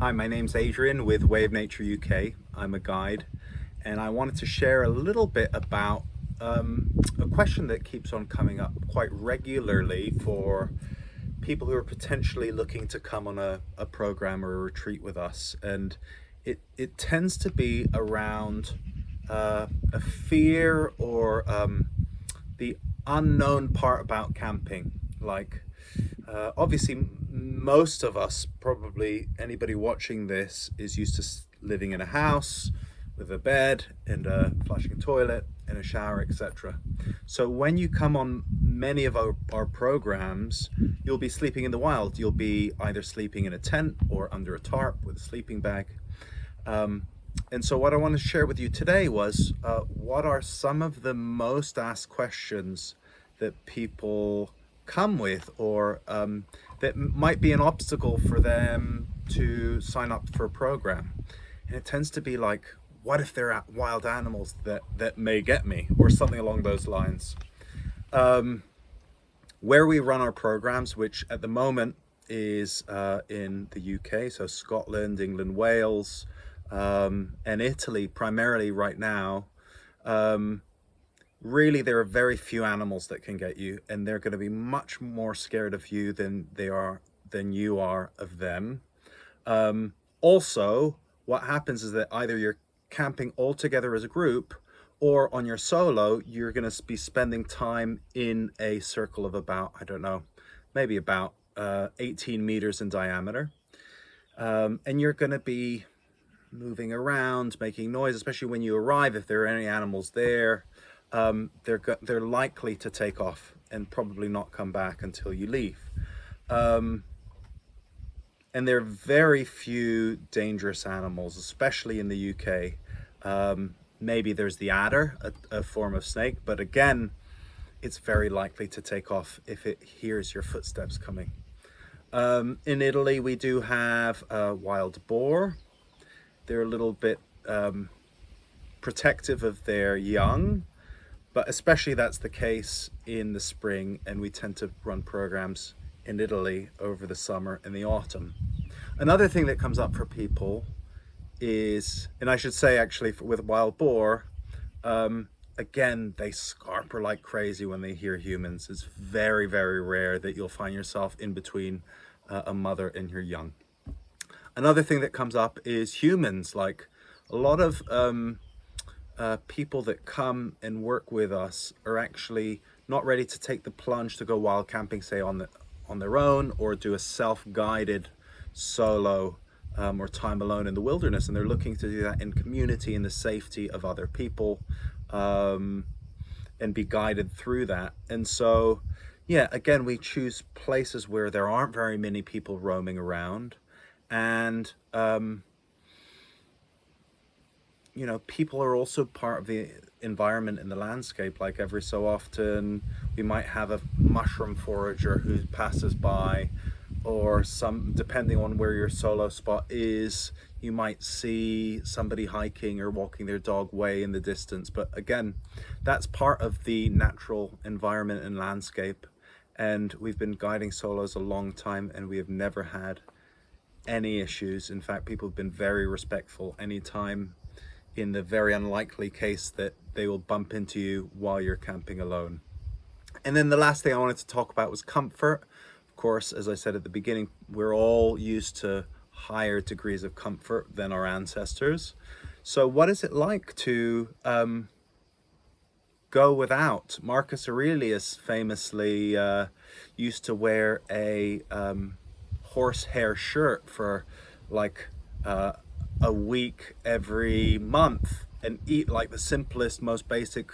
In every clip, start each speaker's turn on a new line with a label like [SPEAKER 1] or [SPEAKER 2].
[SPEAKER 1] Hi, my name's Adrian with Way of Nature UK. I'm a guide, and I wanted to share a little bit about a question that keeps on coming up quite regularly for people who are potentially looking to come on a program or a retreat with us. And it tends to be around a fear or the unknown part about camping. Obviously, most of us, probably anybody watching this, is used to living in a house with a bed and a flushing toilet and a shower, etc. So when you come on many of our programs, you'll be sleeping in the wild. You'll be either sleeping in a tent or under a tarp with a sleeping bag. And so what I want to share with you today was what are some of the most asked questions that people come with, or that might be an obstacle for them to sign up for a program. And it tends to be like, what if there are wild animals that may get me, or something along those lines. Where we run our programs, which at the moment is in the UK, so Scotland, England, Wales, and Italy primarily right now, really there are very few animals that can get you, and they're going to be much more scared of you than you are of them. Also, what happens is that either you're camping all together as a group, or on your solo, you're going to be spending time in a circle of about, I don't know, maybe about 18 meters in diameter. And you're going to be moving around, making noise, especially when you arrive. If there are any animals there, they're likely to take off and probably not come back until you leave. And there are very few dangerous animals, especially in the UK. Maybe there's the adder, a form of snake, but again, it's very likely to take off if it hears your footsteps coming. In Italy, we do have wild boar. They're a little bit protective of their young, but especially that's the case in the spring, and we tend to run programs in Italy over the summer and the autumn. Another thing that comes up for people is, and I should say actually with wild boar, again, they scarper like crazy when they hear humans. It's very, very rare that you'll find yourself in between a mother and her young. Another thing that comes up is humans. Like a lot of people that come and work with us are actually not ready to take the plunge to go wild camping, say on their own, or do a self-guided solo or time alone in the wilderness, and they're looking to do that in community, in the safety of other people, and be guided through that. And so, yeah, again, we choose places where there aren't very many people roaming around, and people are also part of the environment and the landscape. Like every so often we might have a mushroom forager who passes by, or depending on where your solo spot is, you might see somebody hiking or walking their dog way in the distance. But again, that's part of the natural environment and landscape, and we've been guiding solos a long time, and we have never had any issues. In fact, people have been very respectful anytime, in the very unlikely case that they will bump into you while you're camping alone. And then the last thing I wanted to talk about was comfort. Of course, as I said at the beginning, we're all used to higher degrees of comfort than our ancestors. So what is it like to go without? Marcus Aurelius famously used to wear a horsehair shirt for like a week every month, and eat like the simplest, most basic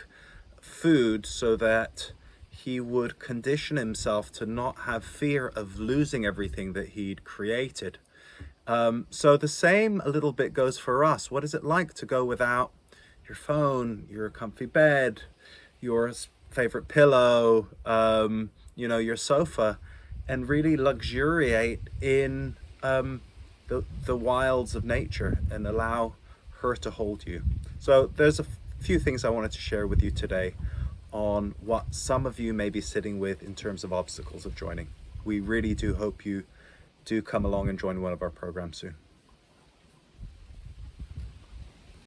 [SPEAKER 1] food, so that he would condition himself to not have fear of losing everything that he'd created. So the same a little bit goes for us. What is it like to go without your phone, your comfy bed, your favorite pillow, your sofa, and really luxuriate in the wilds of nature and allow her to hold you? So there's a few things I wanted to share with you today on what some of you may be sitting with in terms of obstacles of joining. We really do hope you do come along and join one of our programs soon.